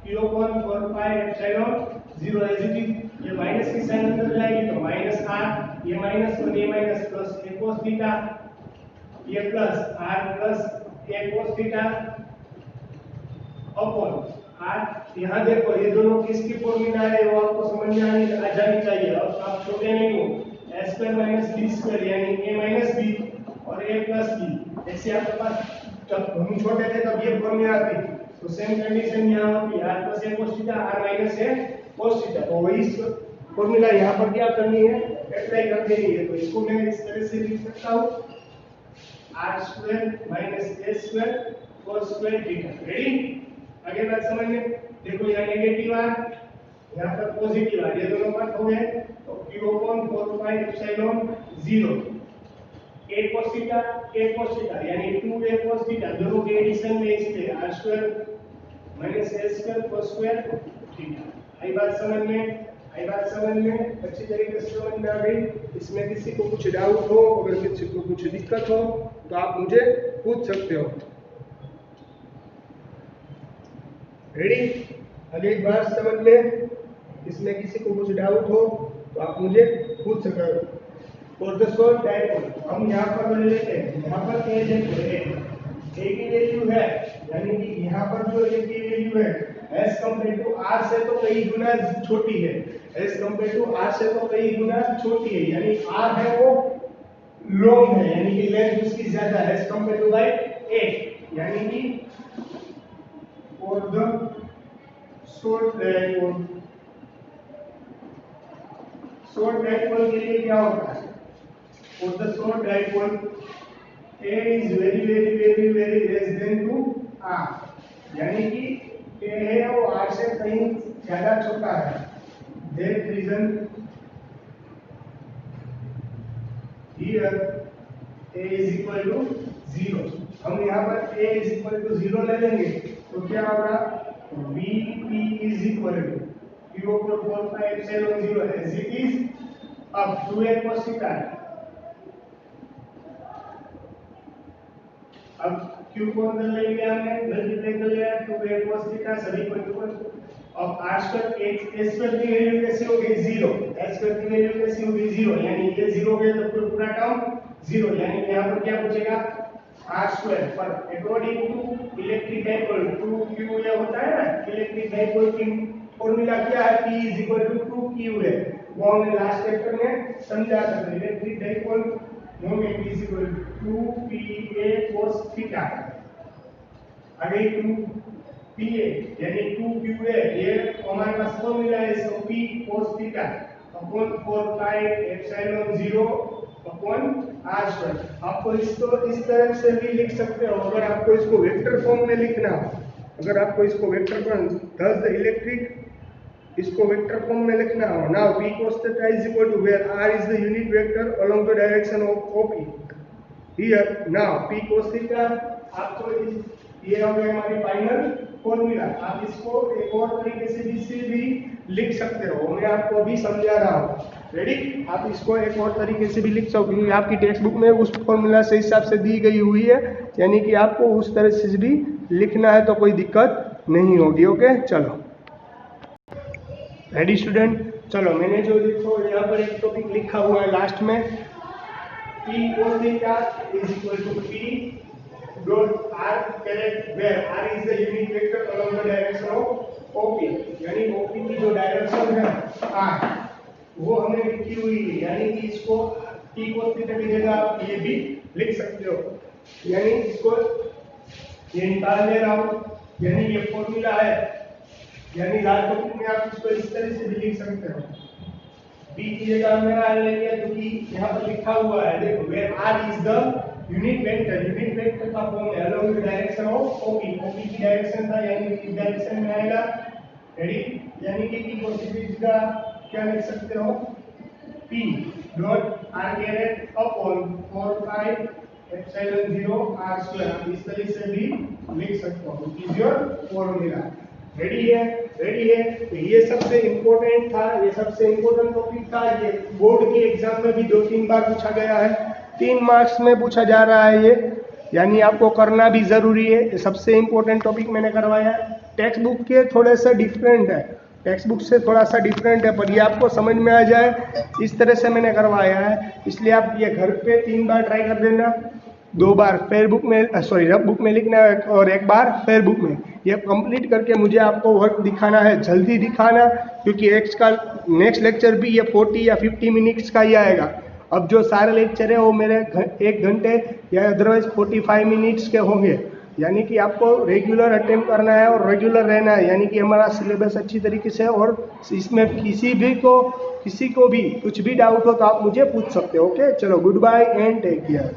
q upon 4πε0 as it is. ये माइनस की साइन अंदर लाएगी तो माइनस r, ये माइनस और ये minus plus a cos theta, ये plus r plus a cos theta upon r। यहाँ देखो ये दोनों किसकी फॉर्मूला है वो आपको समझ में आ जानी चाहिए। अब आप छोटे नहीं हो, a² - b² यानी a माइनस b और a प्लस b। ऐसे आपके पास जब हम छोटे थे तब ये फॉर्मूला थी, तो सेम कंडीशन यहाँ होती है, r plus a cos theta r minus a cos theta. तो वही फॉर्मूला यहाँ पर क्या करनी है, अप्लाई कर देनी है। तो इसको मैं इस तरह से लिख सकता हूँ r² minus a² cos² theta. Ready, आगे बात समझ में। देखो यहाँ नेगेटिव r, यहाँ पर पॉजिटिव r, ये दोनों कट हो गए तो q upon 4πε0 a cos theta यानी 2a cos थीटा, दोनों के एडिशन में इसलिए r² minus a² cos² theta. आई बात समझ में, अच्छी तरीके से समझ में आ गई। इसमें किसी को कुछ डाउट हो, अगर किसी को कुछ दिक्कत हो तो आप मुझे पूछ सकते हो। रेडी, अगली बात समझ में, इसमें किसी को कुछ डाउट हो तो आप मुझे पूछ सकते हो। और द शॉर्ट डायपोल हम यहाँ पर ले लेते हैं, यहाँ पर a देखो a की वैल्यू है, यानी कि यहाँ पर जो a की वैल्यू है एज कंपेयर टू r से तो कई गुना छोटी है, एज कंपेयर टू r से तो कई गुना छोटी है, यानी r है वो लॉन्ग है, यानी कि लेंथ उसकी ज्यादा है as compare to by a, यानी कि और द शॉर्ट डायपोल के लिए क्या होता है, for the short dipole a is very less than to r, यानी कि ए है वो आर से कहीं ज्यादा छोटा है, that reason here a is equal to 0। हम यहाँ पर ए इज इक्वल टू 0 ले लेंगे तो क्या होगा, Vp is equal to Q over 4 pi epsilon 0 as it is अब 2a cos थीटा। अब Q को अंदर ले लिया हमने, मल्टीप्लाई कर लिया 2a cos थीटा सभी को इक्वल। अब r स्क्वायर x स्क्वायर की वैल्यू कैसे हो गई 0, s स्क्वायर की वैल्यू कैसे हो गई 0, यानी ये 0 हो गया तो पूरा टर्म 0, यानी यहाँ पर क्या बचेगा r स्क्वायर पर according to electric dipole 2q ये होता है ना, इलेक्ट्रिक डाइपोल की फॉर्मूला क्या है, P is equal to 2q है, वो हमने लास्ट चैप्टर में समझा था। Electric dipole moment is equal to 2pa cos theta, आगे 2pa यानी 2qa, ये हमारे पास फॉर्मूला है, so P cos theta upon 4 pi epsilon 0 upon r square. आपको इसको इस तरह से भी लिख सकते हो, अगर आपको इसको वेक्टर फॉर्म में लिखना हो, अगर आपको इसको vector form thus the electric इसको वेक्टर फॉर्म में लिखना हो, now P cos theta is equal to where r is the unit vector along the direction of OP। Here now P cos theta आपको ये हो गया हमारी फाइनल फॉर्मूला। आप इसको एक और तरीके से भी लिख सकते हो, मैं आपको अभी समझा रहा हूँ। रेडी, आप इसको एक और तरीके से भी लिख सकते हो, आपकी टेक्स्ट बुक में उस फॉर्मूला से हिसाब से दी गई हुई है, यानी कि आपको उस तरह से भी लिखना है तो कोई दिक्कत नहीं होगी। ओके चलो रेडी स्टूडेंट, चलो मैंने जो देखो यहाँ पर एक टॉपिक लिखा हुआ है लास्ट में, P cos theta is equal to P dot r caret where r is the unit vector along the direction of OP, यानी OP की जो डायरेक्शन है r वो हमने लिखी हुई है, यानी कि इसको P cos थीटा की जगह आप ये भी लिख सकते हो, यानी इसको ये निकाल ले रहा हूँ, यानी ये फॉर्मूला है, यानी लास्ट टॉपिक में आप इसको इस तरह से भी लिख सकते हो। b की जगह हमने r ले लिया क्योंकि यहाँ पर लिखा हुआ है, देखो where r is the unit vector का फॉर्म है along the direction of OP, OP की डायरेक्शन था यानी इस डायरेक्शन में आएगा। रेडी, यानी कि P cos थीटा का क्या लिख सकते हो, P dot r caret upon 4 pi epsilon 0 r square, इस तरह से भी लिख सकते हो, इज योर फॉर्मूला। रेडी है तो ये सबसे इम्पोर्टेंट था, ये सबसे इम्पोर्टेंट टॉपिक था, ये बोर्ड के एग्जाम में भी 2-3 बार पूछा गया है, 3 मार्क्स में पूछा जा रहा है ये, यानी आपको करना भी जरूरी है। ये सबसे इम्पोर्टेंट टॉपिक मैंने करवाया है, टेक्स्ट बुक के थोड़े से डिफरेंट है, टेक्स्ट बुक से थोड़ा सा डिफरेंट है, पर ये आपको समझ में आ जाए इस तरह से मैंने करवाया है, इसलिए आप ये घर पे 3 बार ट्राई कर देना, 2 बार फेयर बुक में रफ बुक में लिखना है और 1 बार फेयर बुक में। ये कंप्लीट करके मुझे आपको वर्क दिखाना है, जल्दी दिखाना, क्योंकि नेक्स्ट लेक्चर भी ये 40 या 50 मिनट्स का ही आएगा। अब जो सारे लेक्चर है वो मेरे 1 घंटे या अदरवाइज 45 मिनट्स के होंगे, यानी कि आपको रेगुलर अटेम्प्ट करना है और रेगुलर रहना है, यानी कि हमारा सिलेबस अच्छी तरीके से, और इसमें किसी को भी कुछ भी डाउट हो तो आप मुझे पूछ सकते हो। ओके चलो, goodbye and take care.